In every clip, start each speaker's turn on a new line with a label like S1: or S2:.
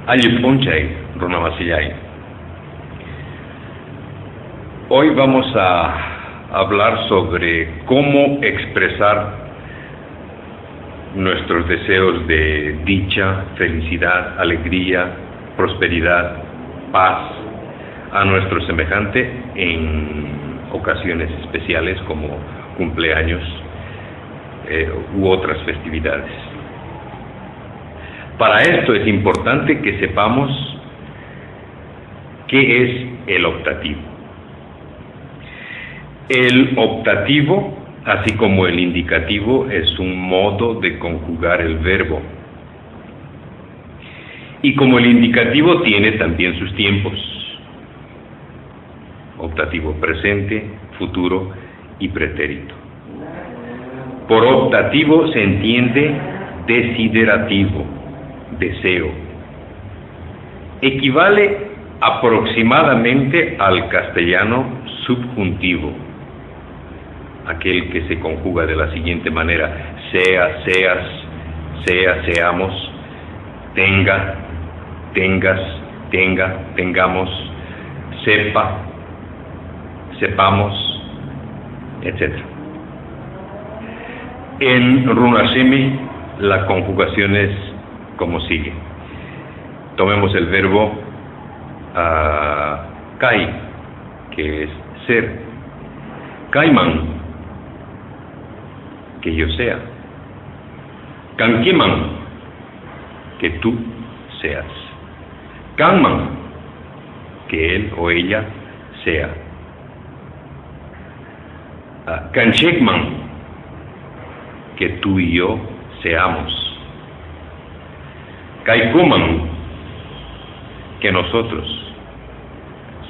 S1: Aliponchay, Runavasillay. Hoy vamos a hablar sobre cómo expresar nuestros deseos de dicha, felicidad, alegría, prosperidad, paz a nuestro semejante en ocasiones especiales como cumpleaños u otras festividades. Para esto es importante que sepamos qué es el optativo. El optativo, así como el indicativo, es un modo de conjugar el verbo. Y como el indicativo tiene también sus tiempos: optativo presente, futuro y pretérito. Por optativo se entiende desiderativo, deseo. Equivale aproximadamente al castellano subjuntivo, aquel que se conjuga de la siguiente manera: sea, seas, sea, seamos, tenga, tengas, tenga, tengamos, sepa, sepamos, etc. En Runasemi la conjugación es como sigue. Tomemos el verbo kai, que es ser. Kaiman, que yo sea. Kankiman, que tú seas. Kanman, que él o ella sea. Kanchekman, que tú y yo seamos. Kaikuman, que nosotros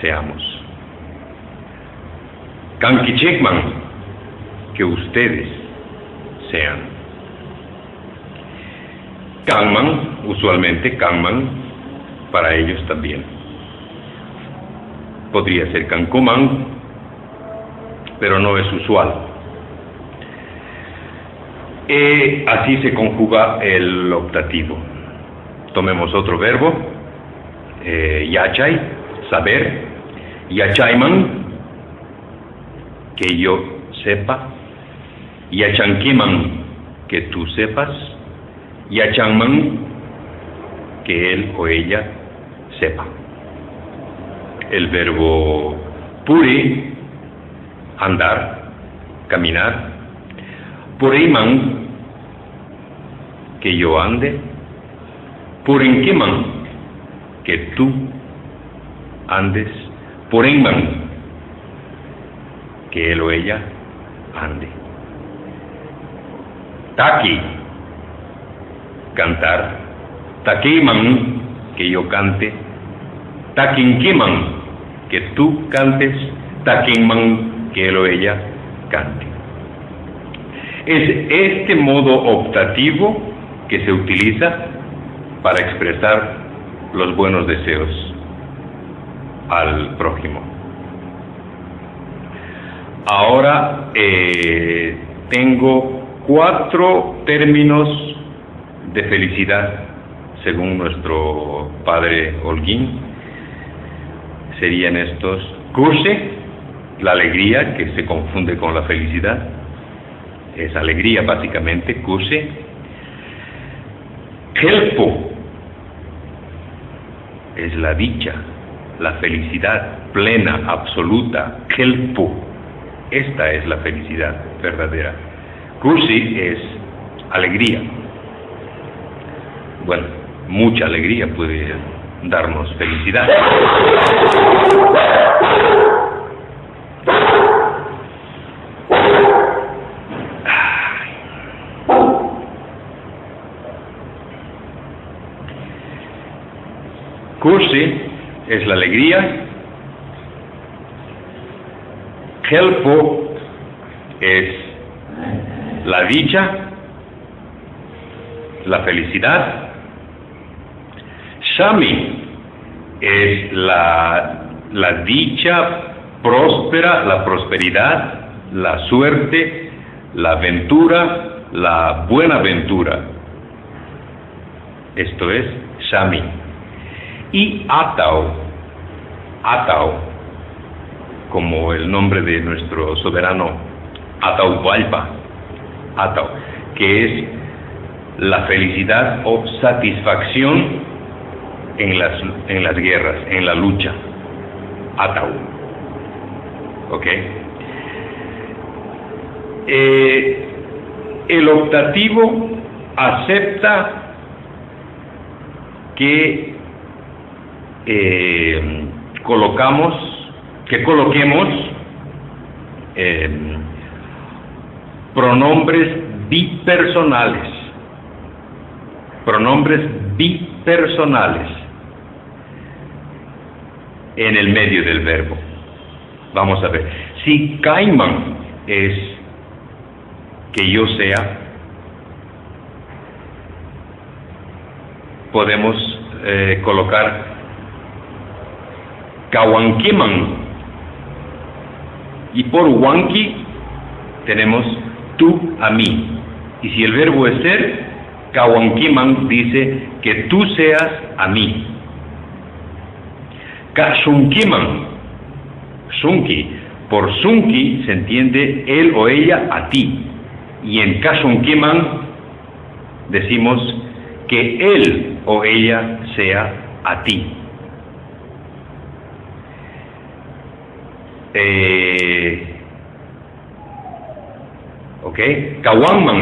S1: seamos. Kankichekman, que ustedes sean. Kanman, usualmente Kanman, para ellos también. Podría ser Kankuman, pero no es usual. Así se conjuga el optativo. Tomemos otro verbo, yachay, saber. Yachayman, que yo sepa. Yachankiman, que tú sepas. Yachanman, que él o ella sepa. El verbo puri, andar, caminar. Puriman, que yo ande. Purinkiman, que tú andes. Purinman, que él o ella ande. Taki, cantar. Takiman, que yo cante. Takinkiman, que tú cantes. Takinman, que él o ella cante. Es este modo optativo que se utiliza para expresar los buenos deseos al prójimo. Ahora tengo 4 términos de felicidad según nuestro padre Holguín. Serían estos: Kushe, la alegría, que se confunde con la felicidad. Es alegría básicamente, Kushe. Kelpo, es la dicha, la felicidad plena, absoluta. Kelpo, esta es la felicidad verdadera. Kushi es alegría. Bueno, mucha alegría puede darnos felicidad. Kushi es la alegría. Kelpo es la dicha, la felicidad. Shami es la dicha próspera, la prosperidad, la suerte, la aventura, la buena ventura. Esto es Shami. y Atao, como el nombre de nuestro soberano Atahualpa, Atao, que es la felicidad o satisfacción en las guerras, en la lucha. Atao. ¿Ok? El optativo acepta que coloquemos pronombres bipersonales en el medio del verbo. Vamos a ver. Si Caimán es que yo sea, podemos colocar Cahuanquiman, y por Huanqui tenemos tú a mí, y si el verbo es ser, Cahuanquiman dice que tú seas a mí. Kashunquiman, Sunki, por Sunki se entiende él o ella a ti, y en Kashunquiman decimos que él o ella sea a ti. Ok, Cahuanman,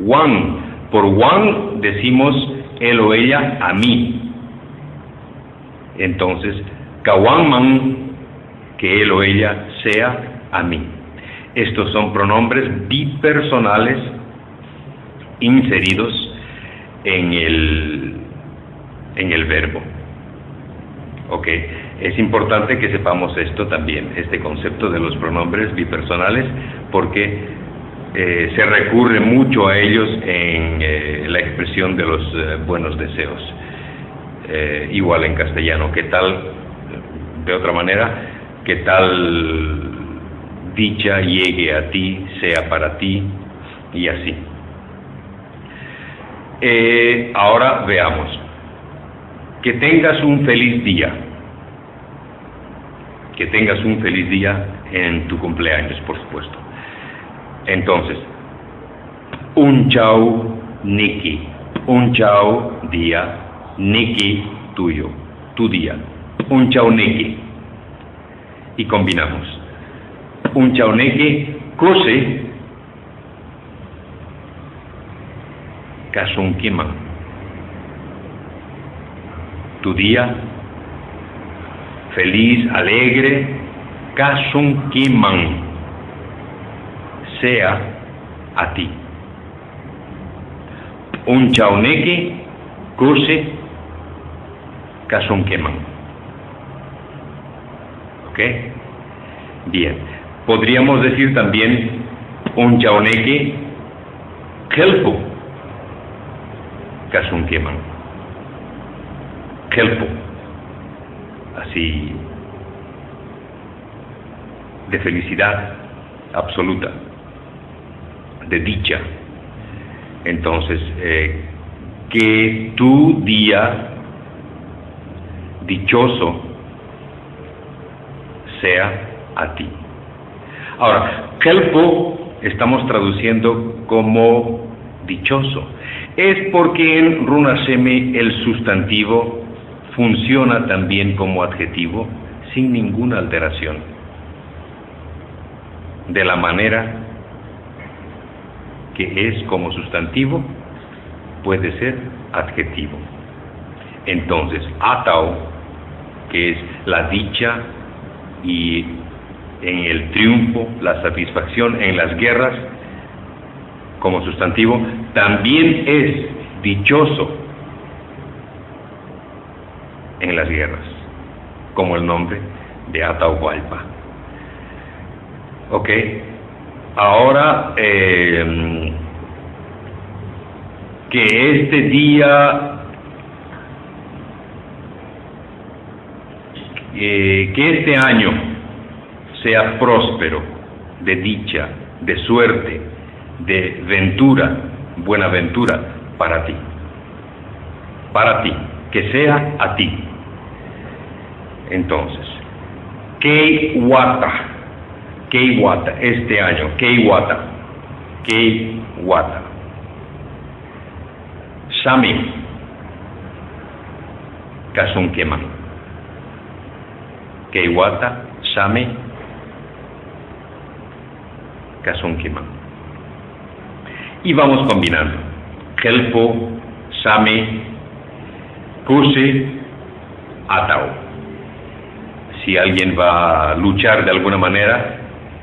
S1: Wan, por Wan decimos él o ella a mí. Entonces, Cahuanman, que él o ella sea a mí. Estos son pronombres bipersonales inseridos en el verbo. Ok, es importante que sepamos esto también, este concepto de los pronombres bipersonales, porque se recurre mucho a ellos en la expresión de los buenos deseos. Igual en castellano, ¿qué tal? De otra manera, ¿qué tal dicha llegue a ti, sea para ti? Y así. Ahora veamos. Que tengas un feliz día. Que tengas un feliz día en tu cumpleaños, por supuesto. Entonces, un chau Niki, un chau día, Niki tuyo, tu día, un chau Niki. Y combinamos. Un chau Niki, Kuse, Kasunkiman. Tu día, feliz, alegre, Kasunkiman, sea a ti. Un chauneki, Kuse, Kasunkiman. ¿Ok? Bien. Podríamos decir también un chauneki, Kelpu, Kasunkiman. Kelpu, así, de felicidad absoluta, de dicha. Entonces, que tu día dichoso sea a ti. Ahora, Kelpo estamos traduciendo como dichoso. Es porque en Runaseme el sustantivo funciona también como adjetivo sin ninguna alteración, de la manera que es como sustantivo, puede ser adjetivo. Entonces, Atao, que es la dicha y en el triunfo, la satisfacción en las guerras, como sustantivo, también es dichoso en las guerras, como el nombre de Atahualpa. Ok, ahora que este día, que este año sea próspero, de dicha, de suerte, de ventura, buena ventura para ti. para ti, que sea a ti. Entonces, Kei Wata, este año, Kei Wata, Shami, Kasunkeman, Kei Wata, Shami, Kasunkeman. Y vamos combinando. Kelpo, Shami, Kusi, Atao. Si alguien va a luchar de alguna manera,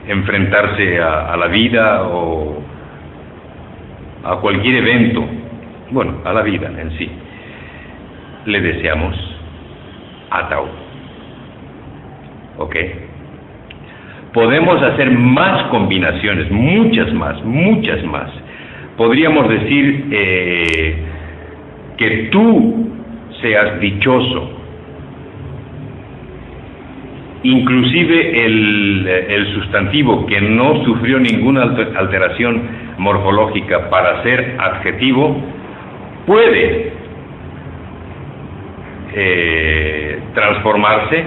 S1: enfrentarse a la vida o a cualquier evento, bueno, a la vida en sí, le deseamos Atao. ¿Ok? Podemos hacer más combinaciones, muchas más. Podríamos decir que tú seas dichoso. Inclusive el sustantivo que no sufrió ninguna alteración morfológica para ser adjetivo puede transformarse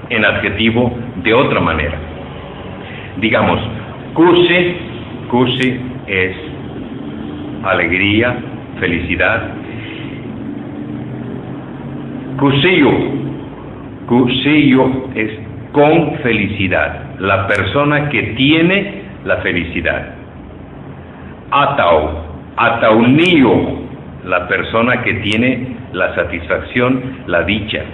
S1: en adjetivo de otra manera. Digamos, Kuse es alegría, felicidad. Kuseyo es con felicidad, la persona que tiene la felicidad. Ataunio, la persona que tiene la satisfacción, la dicha.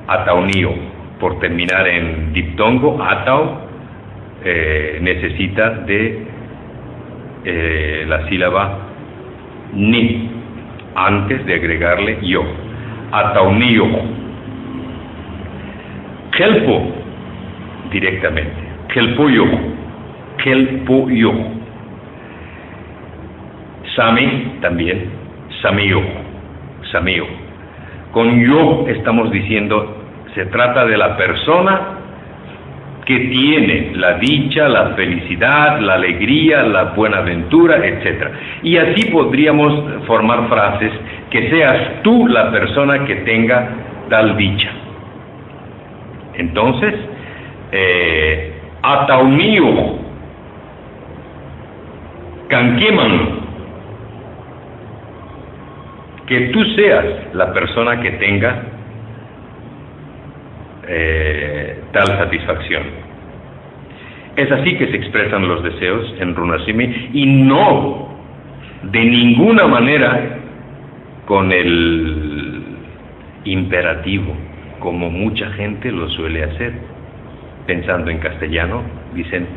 S1: Ataunio, por terminar en diptongo, atao, necesita de la sílaba ni, antes de agregarle yo. Ataunio. Kelpo, directamente. Kelpoyo. Sami, también. Samio. Con yo estamos diciendo, se trata de la persona que tiene la dicha, la felicidad, la alegría, la buenaventura, etc. Y así podríamos formar frases, que seas tú la persona que tenga tal dicha. Entonces, Ataunio, Kankeman, que tú seas la persona que tenga tal satisfacción. Es así que se expresan los deseos en Runasimi, y no de ninguna manera con el imperativo, como mucha gente lo suele hacer. Pensando en castellano, dicen,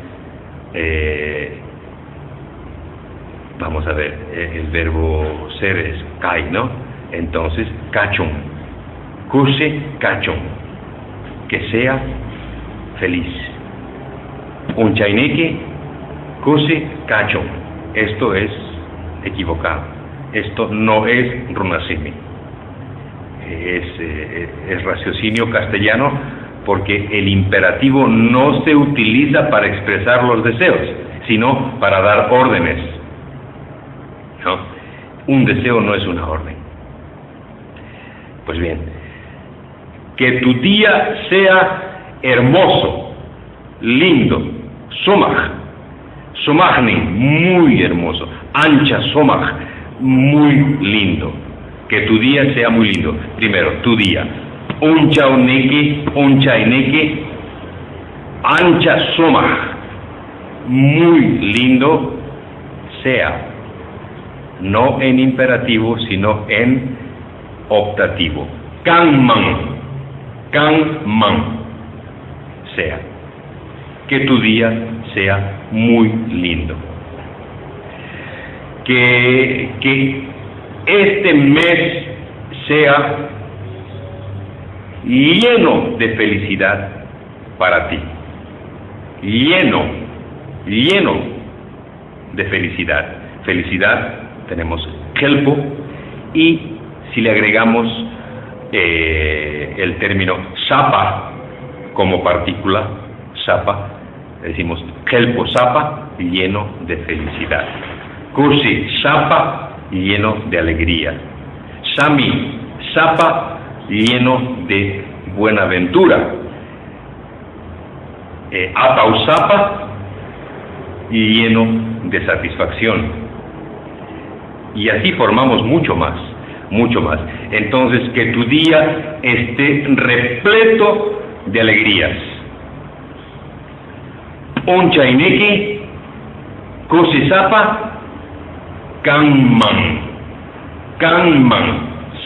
S1: vamos a ver, el verbo ser es kai, ¿no? Entonces, kachon, kuse kachon, que sea feliz. Unchaineke, kuse kachon. Esto es equivocado. Esto no es Runasimi. Es raciocinio castellano, porque el imperativo no se utiliza para expresar los deseos, sino para dar órdenes, ¿no? Un deseo no es una orden. Pues bien, que tu día sea hermoso, lindo, somagni, muy hermoso, ancha, somag, muy lindo. Que tu día sea muy lindo. Primero, tu día. Unchaineke, ancha somag, muy lindo sea. No en imperativo, sino en optativo. Kanman, sea. Que tu día sea muy lindo. Que este mes sea lleno de felicidad para ti. Lleno de felicidad. Felicidad, tenemos kelpo, y si le agregamos el término sapa como partícula, sapa, decimos kelpo sapa, lleno de felicidad. Kusi sapa, lleno de alegría. Shami, Sapa, lleno de buenaventura. Atausapa, lleno de satisfacción. Y así formamos mucho más, mucho más. Entonces, que tu día esté repleto de alegrías. Onchaineki, Kosisapa, Kanman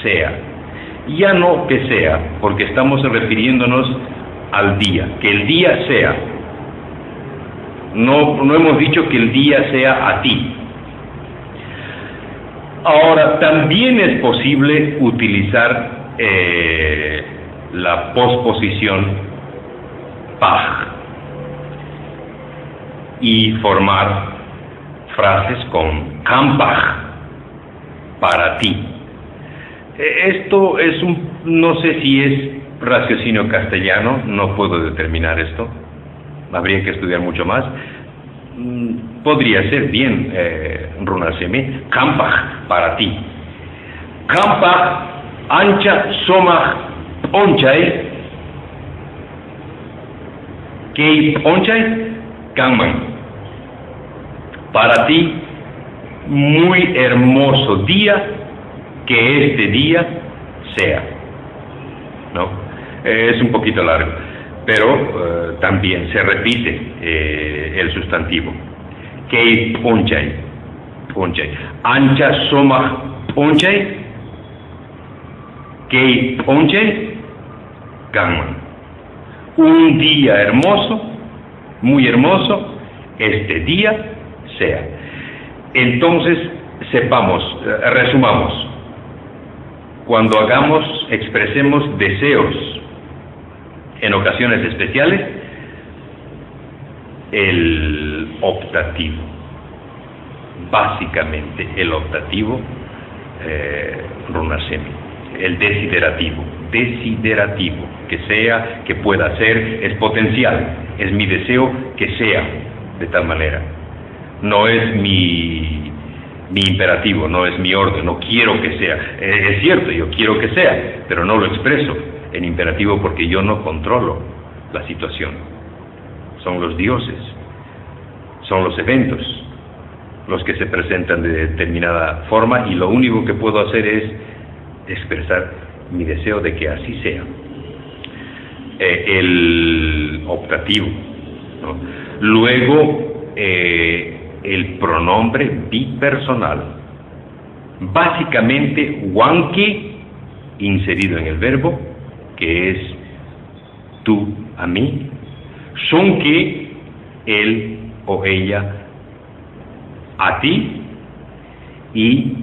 S1: sea. Ya no que sea, porque estamos refiriéndonos al día, que el día sea. No hemos dicho que el día sea a ti. Ahora, también es posible utilizar la posposición paj y formar frases con kampaj, para ti. Esto es no sé si es raciocinio castellano, no puedo determinar esto, habría que estudiar mucho más. Podría ser bien runasemi, kampaj, para ti. Kampaj, ancha, somaj, onchai, kei onchai, kanman. Para ti, muy hermoso día, que este día sea. ¿No? Es un poquito largo, pero también se repite el sustantivo. Kei ponchai, ancha soma ponchai, kei ponchai, ganman. Un día hermoso, muy hermoso, este día sea. Entonces, resumamos. Cuando expresemos deseos en ocasiones especiales, el optativo, básicamente el optativo runasemi, el desiderativo, que sea, que pueda ser, es potencial, es mi deseo que sea de tal manera. No es mi imperativo, no es mi orden, no quiero que sea. Es cierto, yo quiero que sea, pero no lo expreso en imperativo porque yo no controlo la situación. Son los dioses, son los eventos los que se presentan de determinada forma y lo único que puedo hacer es expresar mi deseo de que así sea. El optativo, ¿no? Luego, el pronombre bipersonal, básicamente wanki inserido en el verbo, que es tú a mí, shonki él o ella a ti, y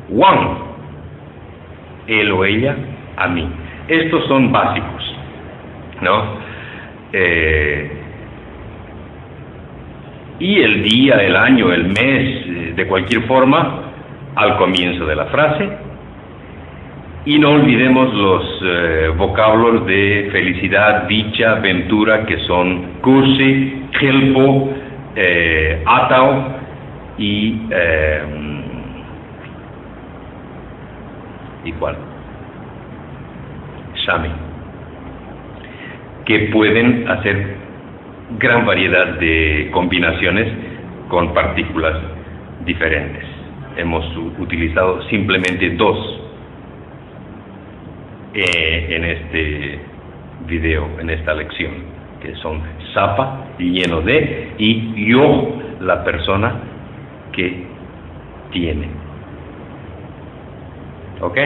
S1: wan él o ella a mí. Estos son básicos, ¿no? Y el día, el año, el mes, de cualquier forma, al comienzo de la frase. Y no olvidemos los vocablos de felicidad, dicha, ventura, que son kursi, helpo, atao y ¿cuál? Shami, que pueden hacer gran variedad de combinaciones con partículas diferentes. Hemos utilizado simplemente dos en este video, en esta lección, que son sapa, lleno de, y yo, la persona que tiene. ¿Ok?